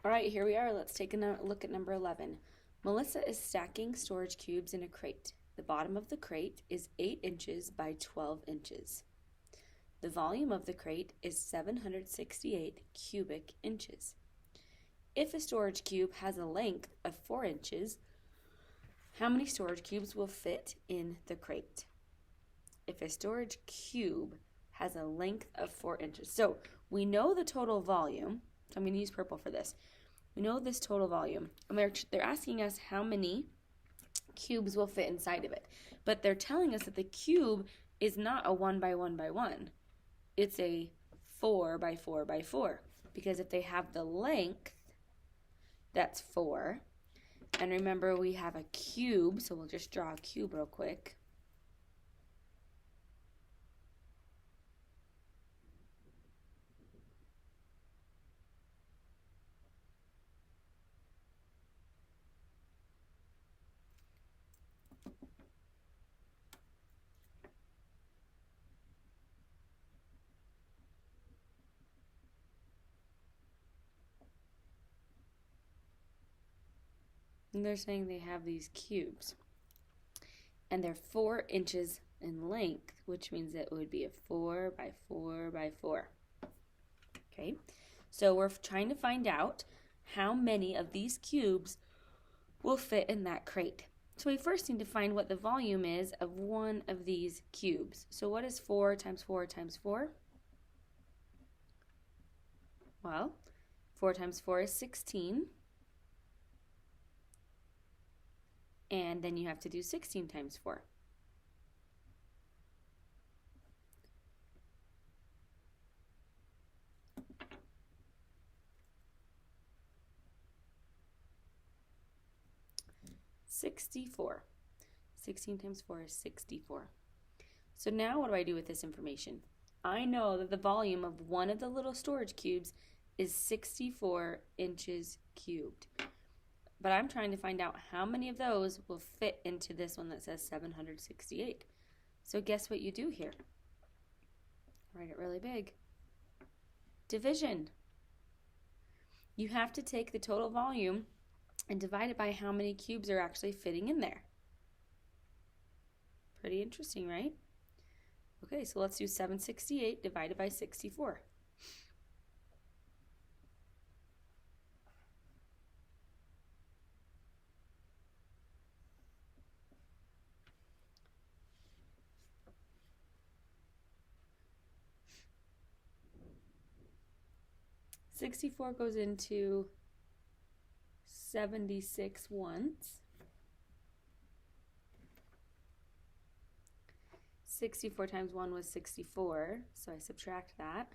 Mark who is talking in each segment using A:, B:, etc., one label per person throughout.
A: All right, here we are. Let's take a look at number 11. Melissa is stacking storage cubes in a crate. The bottom of the crate is 8 inches by 12 inches. The volume of the crate is 768 cubic inches. If a storage cube has a length of 4 inches, how many storage cubes will fit in the crate? If a storage cube has a length of 4 inches. So we know the total volume. So I'm going to use purple for this. We know this total volume. And they're asking us how many cubes will fit inside of it. But they're telling us that the cube is not a 1 by 1 by 1. It's a 4 by 4 by 4. Because if they have the length, that's 4. And remember, we have a cube, so we'll just draw a cube real quick. And they're saying they have these cubes. And they're 4 inches in length, which means it would be a 4 by 4 by 4. Okay, so we're trying to find out how many of these cubes will fit in that crate. So we first need to find what the volume is of one of these cubes. So what is 4 times 4 times 4? Well, 4 times 4 is 16. And then you have to do 16 times 4. $64. 16 times 4 is 64. So now what do I do with this information? I know that the volume of one of the little storage cubes is 64 inches cubed. But I'm trying to find out how many of those will fit into this one that says 768. So guess what you do here? Write it really big. Division. You have to take the total volume and divide it by how many cubes are actually fitting in there. Pretty interesting, right? Okay, so let's do 768 divided by 64. $64 goes into 76 once. 64 times 1 was 64, so I subtract that.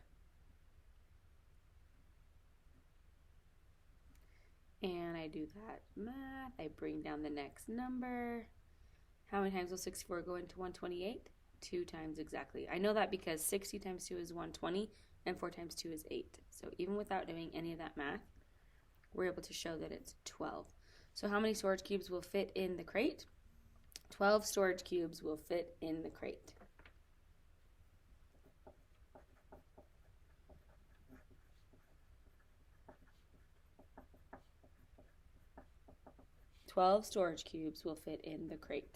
A: And I do that math. I bring down the next number. How many times will 64 go into 128? 2 times exactly. I know that because 60 times 2 is 120, and 4 times 2 is 8. So even without doing any of that math, we're able to show that it's 12. So how many storage cubes will fit in the crate? 12 storage cubes will fit in the crate. $12 storage cubes will fit in the crate.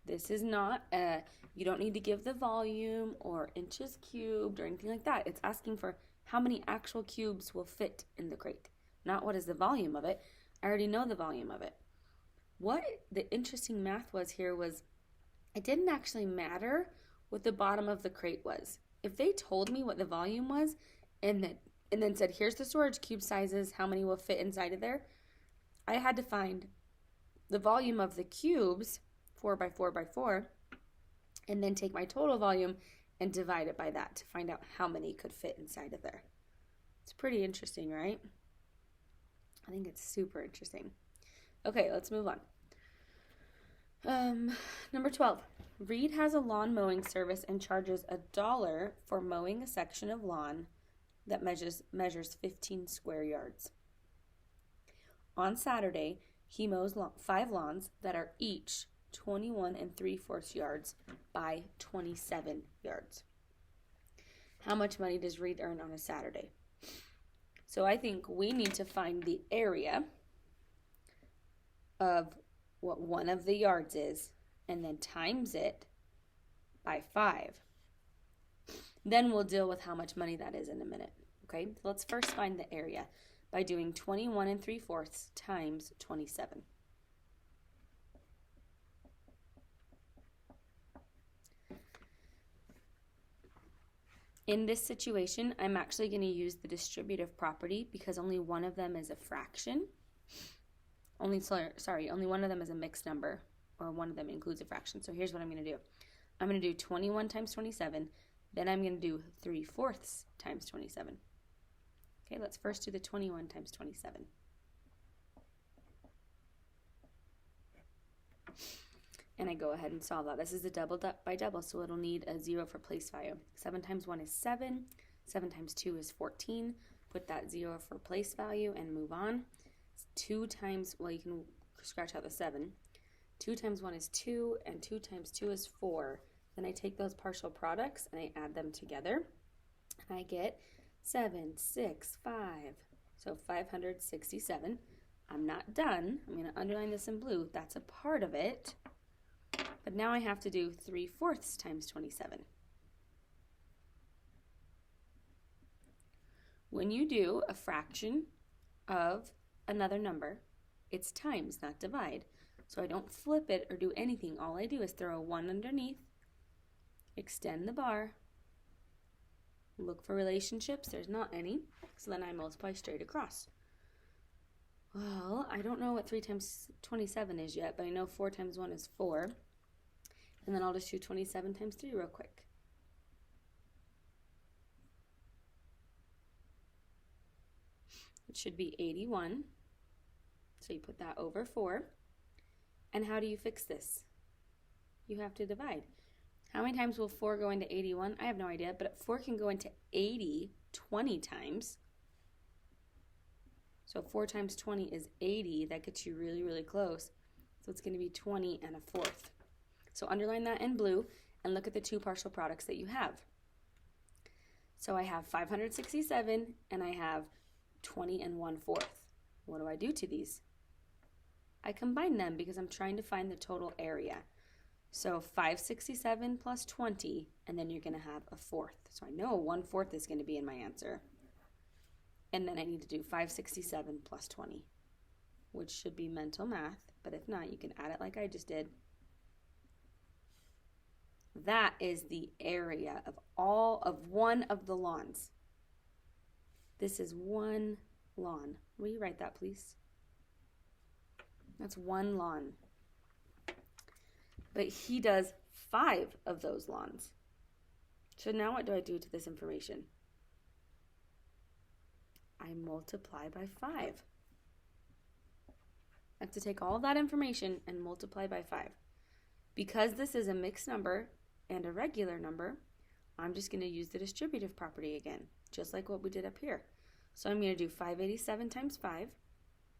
A: This is not you don't need to give the volume or inches cubed or anything like that. It's asking for how many actual cubes will fit in the crate, not what is the volume of it. I already know the volume of it. What the interesting math was here was it didn't actually matter what the bottom of the crate was. If they told me what the volume was and then said, here's the storage cube sizes, how many will fit inside of there, I had to find the volume of the cubes, 4 by 4 by 4, and then take my total volume and divide it by that to find out how many could fit inside of there. It's pretty interesting, right? I think it's super interesting. Okay, let's move on. Number 12. Reed has a lawn mowing service and charges $1 for mowing a section of lawn that measures 15 square yards. On Saturday, he mows 5 lawns that are each 21 3/4 yards by 27 yards. How much money does Reed earn on a Saturday? So I think we need to find the area of what one of the yards is and then times it by 5. Then we'll deal with how much money that is in a minute. Okay, so let's first find the area by doing 21 3/4 times 27. In this situation, I'm actually going to use the distributive property because only one of them is a fraction. Only one of them is a mixed number, or one of them includes a fraction. So here's what I'm going to do. I'm going to do 21 times 27, then I'm going to do 3/4 times 27. Okay, let's first do the 21 times 27. And I go ahead and solve that. This is a double by double, so it'll need a 0 for place value. 7 times 1 is 7. 7 times 2 is 14. Put that 0 for place value and move on. 2 times, well, you can scratch out the 7. 2 times 1 is 2, and 2 times 2 is 4. Then I take those partial products and I add them together. And I get 7, 6, 5. So 567. I'm not done. I'm going to underline this in blue. That's a part of it. But now I have to do 3/4 times 27. When you do a fraction of another number, it's times, not divide. So I don't flip it or do anything. All I do is throw a 1 underneath, extend the bar, look for relationships. There's not any. So then I multiply straight across. Well, I don't know what 3 times 27 is yet, but I know 4 times 1 is 4. And then I'll just do 27 times 3 real quick. It should be 81. So you put that over 4. And how do you fix this? You have to divide. How many times will 4 go into 81? I have no idea, but 4 can go into 80 20 times. So 4 times 20 is 80. That gets you really, really close. So it's going to be 20 1/4. So underline that in blue and look at the two partial products that you have. So I have 567 and I have 20 1/4. What do I do to these? I combine them because I'm trying to find the total area. So 567 plus 20, and then you're going to have a fourth. So I know 1/4 is going to be in my answer. And then I need to do 567 plus 20, which should be mental math, but if not, you can add it like I just did. That is the area of one of the lawns. This is one lawn. Will you write that, please? That's one lawn. But he does 5 of those lawns. So now what do I do to this information? I multiply by 5. I have to take all of that information and multiply by 5. Because this is a mixed number and a regular number, I'm just going to use the distributive property again, just like what we did up here. So I'm going to do 587 times 5,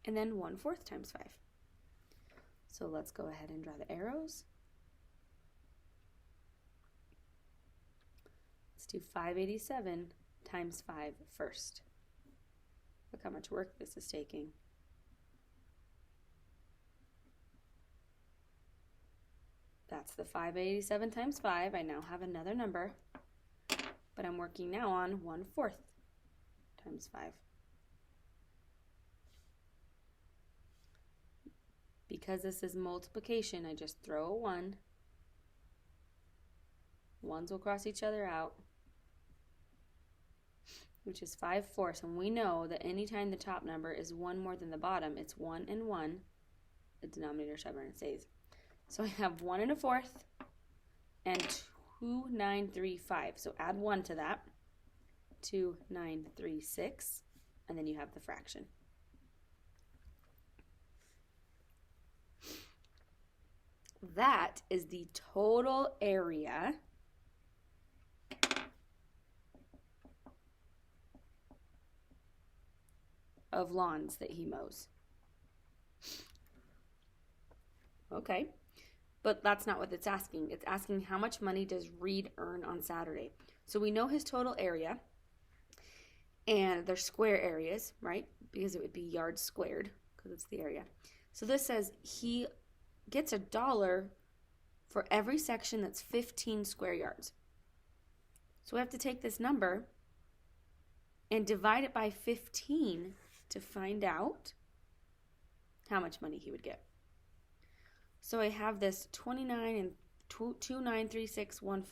A: and then 1/4 times 5. So let's go ahead and draw the arrows. Let's do 587 times 5 first. Look how much work this is taking. That's the 587 times 5. I now have another number, but I'm working now on 1/4 times 5. Because this is multiplication, I just throw a 1. Ones will cross each other out, which is 5/4. And we know that anytime the top number is 1 more than the bottom, it's 1 and 1. The denominator stubborn stays. So I have 1 1/4 and 2935. So add 1 to that. 2936. And then you have the fraction. That is the total area of lawns that he mows. Okay, but that's not what it's asking. It's asking how much money does Reed earn on Saturday. So we know his total area, and they're square areas, right? Because it would be yards squared, because it's the area. So this says he gets $1 for every section that's 15 square yards. So we have to take this number and divide it by 15 to find out how much money he would get. So I have this 29 and 2936 I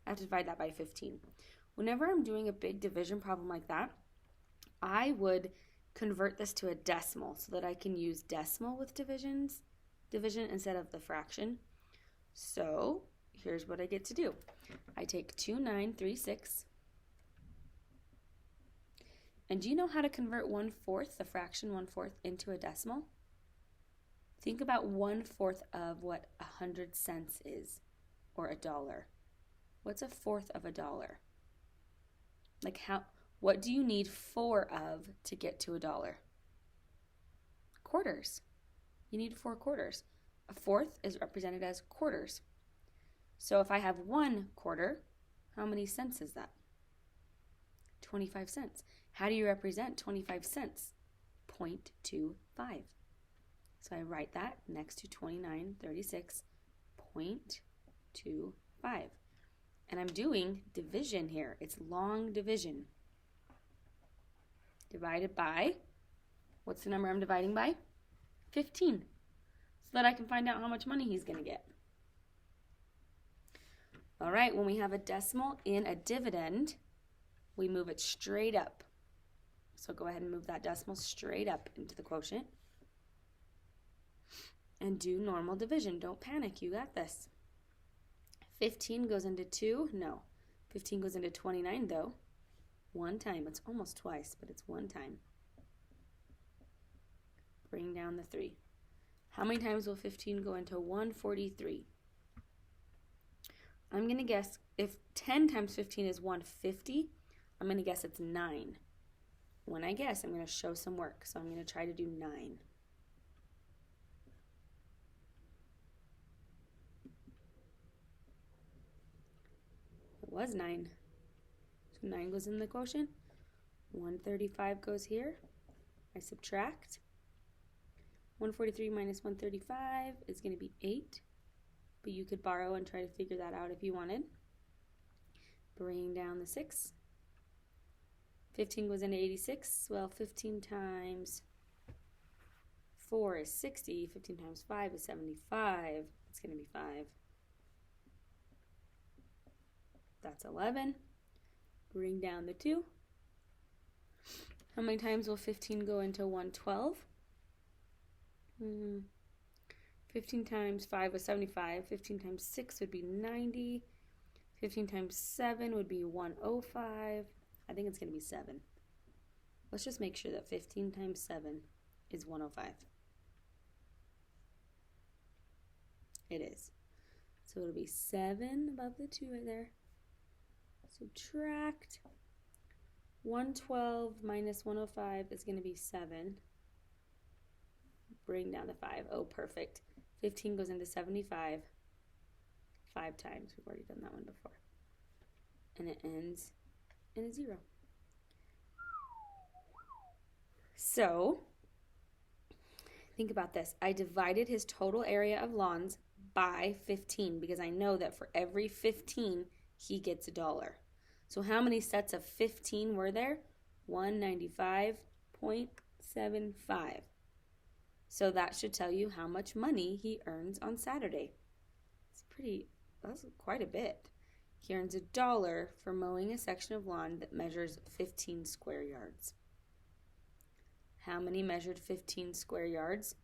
A: have to divide that by 15. Whenever I'm doing a big division problem like that, I would convert this to a decimal so that I can use decimal with division instead of the fraction. So here's what I get to do. I take 2936, and do you know how to convert 1/4, the fraction 1/4, into a decimal? Think about 1/4 of what 100 cents is, or $1. What's 1/4 of $1? Like what do you need 4 of to get to $1? Quarters. You need 4 quarters. 1/4 is represented as quarters. So if I have 1/4, how many cents is that? 25 cents. How do you represent 25 cents? 0.25. So I write that next to 2936, 0.25. And I'm doing division here. It's long division. Divided by, what's the number I'm dividing by? 15. So that I can find out how much money he's going to get. All right, when we have a decimal in a dividend, we move it straight up. So go ahead and move that decimal straight up into the quotient. And do normal division. Don't panic, you got this. 15 goes into 2? No. 15 goes into 29 though. One time. It's almost twice, but it's one time. Bring down the 3. How many times will 15 go into 143? I'm going to guess if 10 times 15 is 150, I'm going to guess it's 9. When I guess, I'm going to show some work. So I'm going to try to do 9. It was 9. So 9 goes in the quotient. 135 goes here. I subtract. 143 minus 135 is going to be 8. But you could borrow and try to figure that out if you wanted. Bring down the 6. 15 goes into 86. Well, 15 times 4 is 60. 15 times 5 is 75. It's going to be 5. That's 11. Bring down the 2. How many times will 15 go into 112? 15 times 5 was 75. 15 times 6 would be 90. 15 times 7 would be 105. I think it's going to be 7. Let's just make sure that 15 times 7 is 105. It is. So it'll be 7 above the 2 right there. Subtract. 112 minus 105 is going to be 7. Bring down the 5. Oh, perfect. 15 goes into 75 5 times. We've already done that one before. And it ends in a 0. So, think about this. I divided his total area of lawns by 15 because I know that for every 15, he gets $1. So how many sets of 15 were there? 195.75. So that should tell you how much money he earns on Saturday. That's quite a bit. He earns $1 for mowing a section of lawn that measures 15 square yards. How many measured 15 square yards?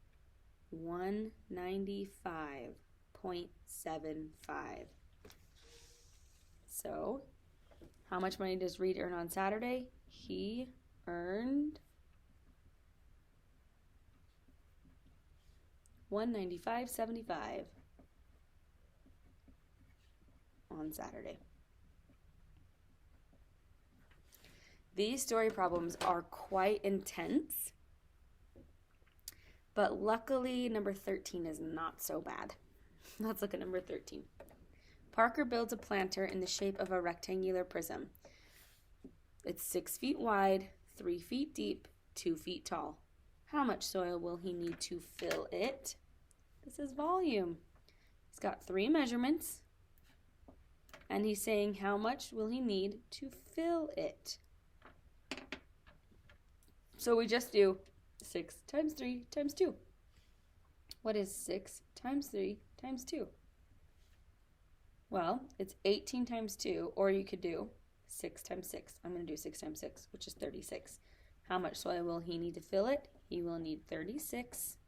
A: 195.75. So, how much money does Reed earn on Saturday? He earned $195.75 on Saturday. These story problems are quite intense, but luckily number 13 is not so bad. Let's look at number 13. Parker builds a planter in the shape of a rectangular prism. It's 6 feet wide, 3 feet deep, 2 feet tall. How much soil will he need to fill it? This is volume. He's got 3 measurements, and he's saying how much will he need to fill it? So we just do 6 times 3 times 2. What is 6 times 3 times 2? Well, it's 18 times 2, or you could do 6 times 6. I'm going to do 6 times 6, which is 36. How much soil will he need to fill it? He will need 36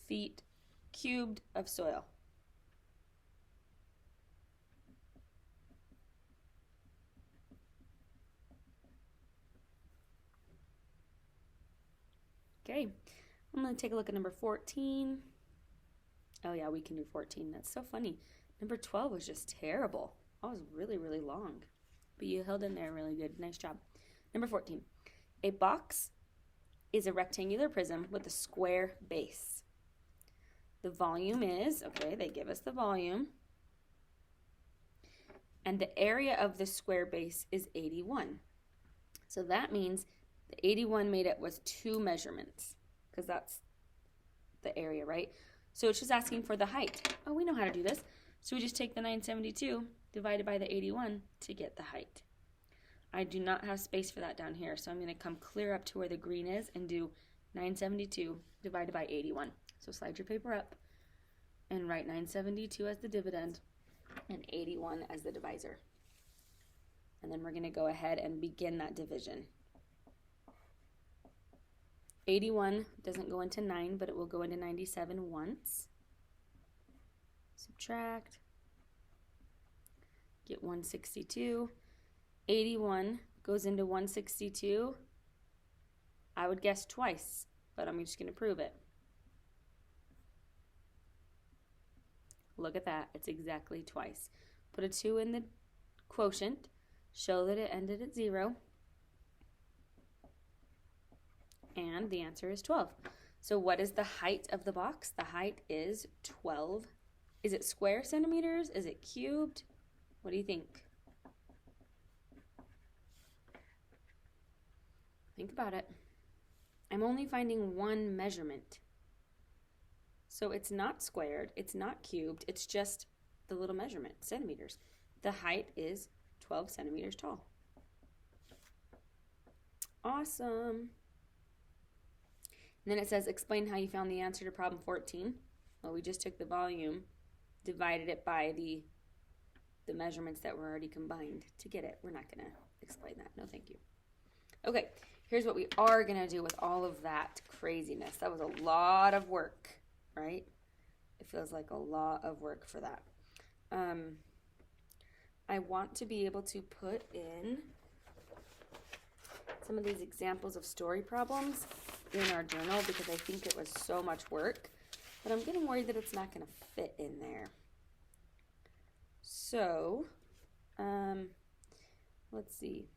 A: feet cubed of soil. Okay, I'm going to take a look at number 14. Oh yeah, we can do 14. That's so funny. Number 12 was just terrible. That was really, really long. But you held in there really good. Nice job. Number 14. A box is a rectangular prism with a square base. The volume is, okay, they give us the volume. And the area of the square base is 81. So that means the 81 made it was 2 measurements, because that's the area, right? So it's just asking for the height. Oh, we know how to do this. So we just take the 972 divided by the 81 to get the height. I do not have space for that down here, so I'm going to come clear up to where the green is and do 972 divided by 81. So slide your paper up and write 972 as the dividend and 81 as the divisor. And then we're going to go ahead and begin that division. 81 doesn't go into 9, but it will go into 97 once. Subtract. Get 162. 81 goes into 162. I would guess twice, but I'm just going to prove it. Look at that. It's exactly twice. Put a 2 in the quotient. Show that it ended at 0. And the answer is 12. So what is the height of the box? The height is 12. Is it square centimeters? Is it cubed? What do you think? Think about it. I'm only finding one measurement. So it's not squared, it's not cubed, it's just the little measurement, centimeters. The height is 12 centimeters tall. Awesome. And then it says, explain how you found the answer to problem 14. Well, we just took the volume, divided it by the measurements that were already combined to get it. We're not going to explain that. No, thank you. Okay, here's what we are going to do with all of that craziness. That was a lot of work, right? It feels like a lot of work for that. I want to be able to put in some of these examples of story problems in our journal because I think it was so much work, but I'm getting worried that it's not going to fit in there. So, let's see.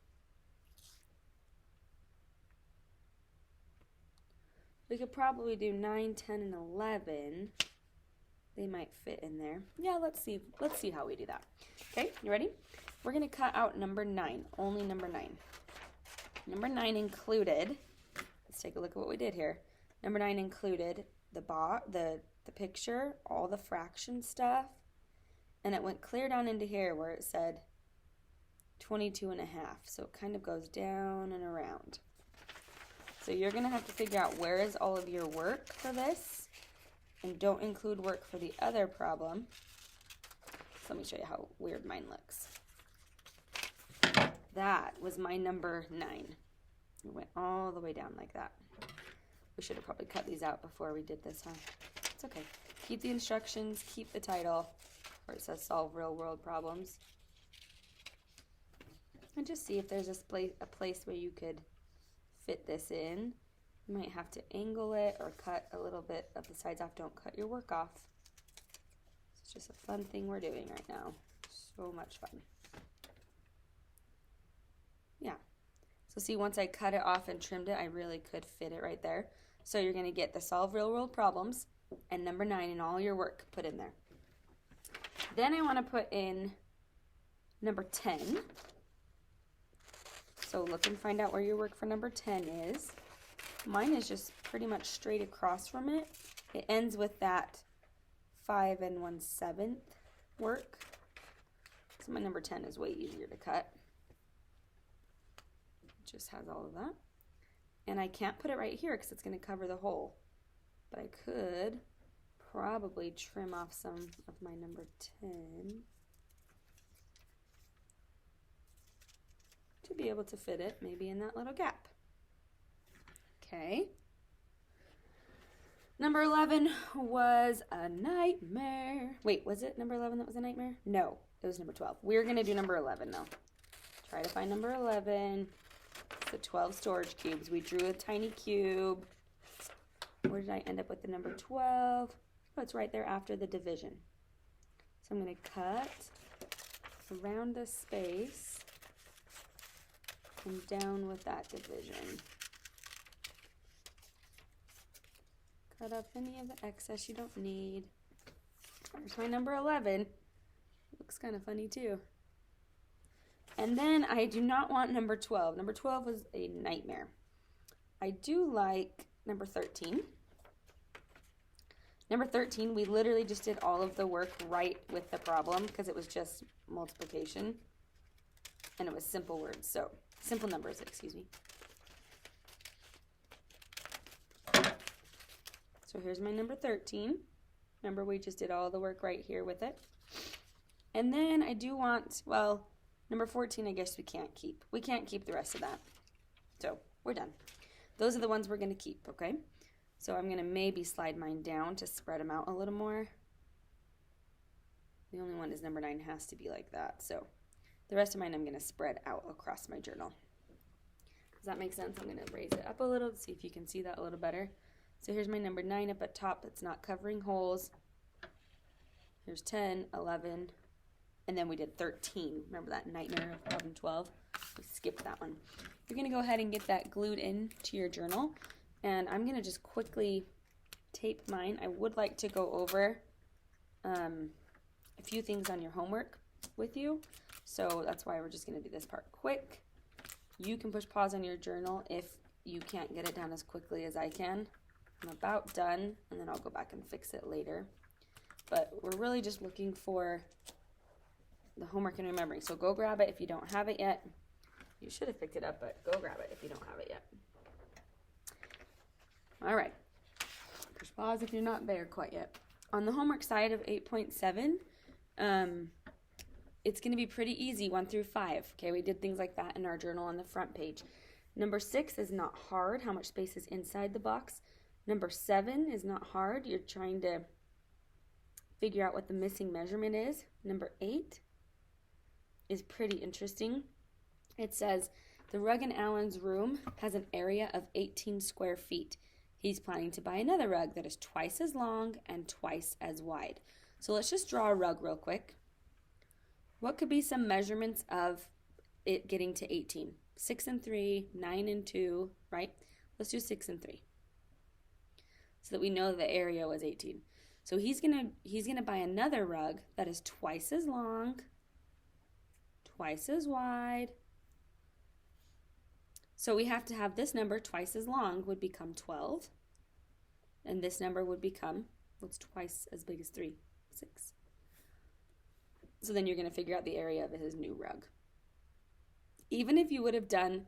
A: We could probably do 9, 10, and 11. They might fit in there. Yeah, let's see. Let's see how we do that. Okay, you ready? We're going to cut out number 9, only number 9. Number 9 included, let's take a look at what we did here. Number 9 included the picture, all the fraction stuff, and it went clear down into here where it said 22 and a half. So it kind of goes down and around. So you're going to have to figure out where is all of your work for this, and don't include work for the other problem. So let me show you how weird mine looks. That was my number 9. It went all the way down like that. We should have probably cut these out before we did this, huh? It's okay. Keep the instructions, keep the title, where it says solve real world problems. And just see if there's a place where you could fit this in. You might have to angle it or cut a little bit of the sides off. Don't cut your work off. It's just a fun thing we're doing right now. So much fun. Yeah. So see, once I cut it off and trimmed it, I really could fit it right there. So you're going to get the solve real world problems and number 9 and all your work put in there. Then I want to put in number 10. So look and find out where your work for number 10 is. Mine is just pretty much straight across from it. It ends with that 5 1/7 work. So my number 10 is way easier to cut. It just has all of that. And I can't put it right here because it's going to cover the hole. But I could probably trim off some of my number 10 to be able to fit it maybe in that little gap. Okay. Number 11 was a nightmare. Wait, was it number 11 that was a nightmare? No, it was number 12. We're going to do number 11 now. Try to find number 11. It's the 12 storage cubes. We drew a tiny cube. Where did I end up with the number 12? Oh, it's right there after the division. So I'm going to cut around the space and down with that division. Cut up any of the excess you don't need. There's my number 11. Looks kind of funny too. And then I do not want number 12. Number 12 was a nightmare. I do like number 13. Number 13, we literally just did all of the work right with the problem because it was just multiplication. And it was simple words, so simple numbers, excuse me. So here's my number 13. Remember, we just did all the work right here with it. And then I do want, well, number 14, I guess we can't keep. We can't keep the rest of that. So we're done. Those are the ones we're going to keep, okay? So I'm going to maybe slide mine down to spread them out a little more. The only one is number 9 has to be like that. So the rest of mine I'm going to spread out across my journal. Does that make sense? I'm going to raise it up a little to see if you can see that a little better. So here's my number 9 up at top. It's not covering holes. Here's 10, 11, and then we did 13. Remember that nightmare of 11, 12? We skipped that one. You're going to go ahead and get that glued in to your journal. And I'm going to just quickly tape mine. I would like to go over a few things on your homework with you. So that's why we're just going to do this part quick. You can push pause on your journal if you can't get it done as quickly as I can. I'm about done, and then I'll go back and fix it later. But we're really just looking for the homework and remembering. So go grab it if you don't have it yet. You should have picked it up, but go grab it if you don't have it yet. All right. Push pause if you're not there quite yet. On the homework side of 8.7, it's going to be pretty easy, 1 through 5. Okay, we did things like that in our journal on the front page. Number 6 is not hard. How much space is inside the box? Number 7 is not hard. You're trying to figure out what the missing measurement is. Number 8 is pretty interesting. It says, the rug in Alan's room has an area of 18 square feet. He's planning to buy another rug that is twice as long and twice as wide. So let's just draw a rug real quick. What could be some measurements of it getting to 18? 6 and 3, 9 and 2, right? Let's do 6 and 3. So that we know the area was 18. So he's gonna buy another rug that is twice as long, twice as wide. So we have to have this number twice as long would become 12. And this number would become, what's twice as big as 3? 6. So then you're going to figure out the area of his new rug. Even if you would have done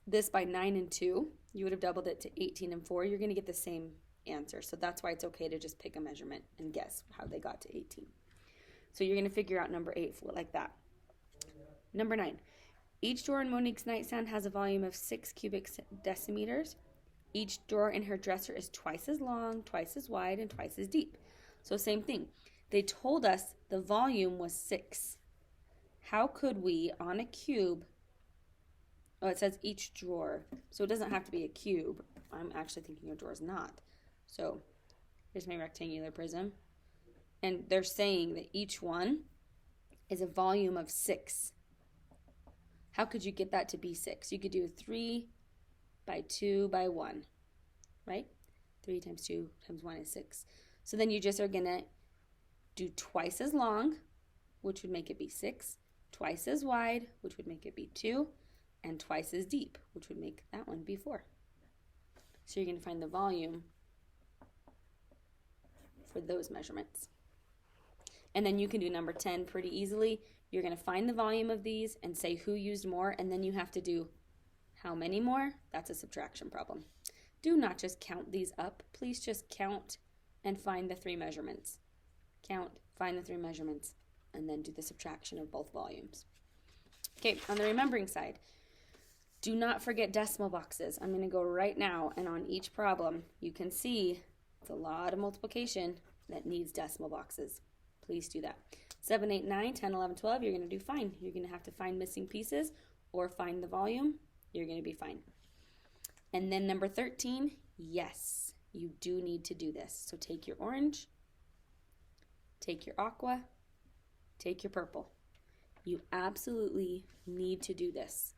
A: this by 9 and 2, you would have doubled it to 18 and 4, you're going to get the same answer. So that's why it's okay to just pick a measurement and guess how they got to 18. So you're going to figure out number 8 like that. Number 9. Each drawer in Monique's nightstand has a volume of 6 cubic decimeters. Each drawer in her dresser is twice as long, twice as wide, and twice as deep. So same thing. They told us the volume was 6. How could we, on a cube, oh, it says each drawer, so it doesn't have to be a cube. I'm actually thinking a drawer is not. So here's my rectangular prism. And they're saying that each one is a volume of 6. How could you get that to be 6? You could do 3 by 2 by 1, right? 3 times 2 times 1 is 6. So then you just are going to do twice as long, which would make it be 6, twice as wide, which would make it be 2, and twice as deep, which would make that one be 4. So you're going to find the volume for those measurements. And then you can do number 10 pretty easily. You're going to find the volume of these and say who used more, and then you have to do how many more. That's a subtraction problem. Do not just count these up. Please just count and find the 3 measurements. Count, find the 3 measurements, and then do the subtraction of both volumes. Okay, on the remembering side, do not forget decimal boxes. I'm going to go right now, and on each problem, you can see it's a lot of multiplication that needs decimal boxes. Please do that. 7, 8, 9, 10, 11, 12, you're going to do fine. You're going to have to find missing pieces or find the volume. You're going to be fine. And then number 13, yes, you do need to do this. So take your orange, take your aqua, take your purple. You absolutely need to do this.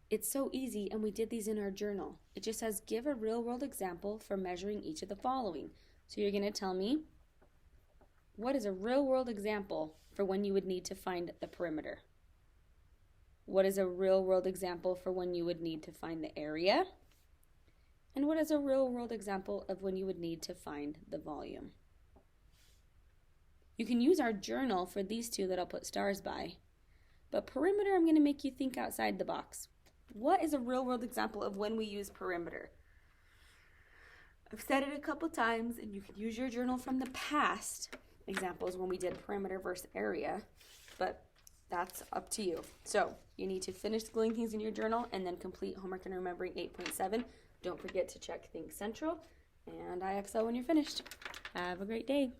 A: It's so easy, and we did these in our journal. It just says, give a real-world example for measuring each of the following. So you're going to tell me, what is a real-world example for when you would need to find the perimeter? What is a real-world example for when you would need to find the area? And what is a real-world example of when you would need to find the volume? You can use our journal for these 2 that I'll put stars by. But perimeter, I'm going to make you think outside the box. What is a real-world example of when we use perimeter? I've said it a couple times, and you can use your journal from the past examples when we did perimeter versus area, but that's up to you. So you need to finish gluing things in your journal and then complete homework and remembering 8.7. Don't forget to check Think Central and IXL when you're finished. Have a great day.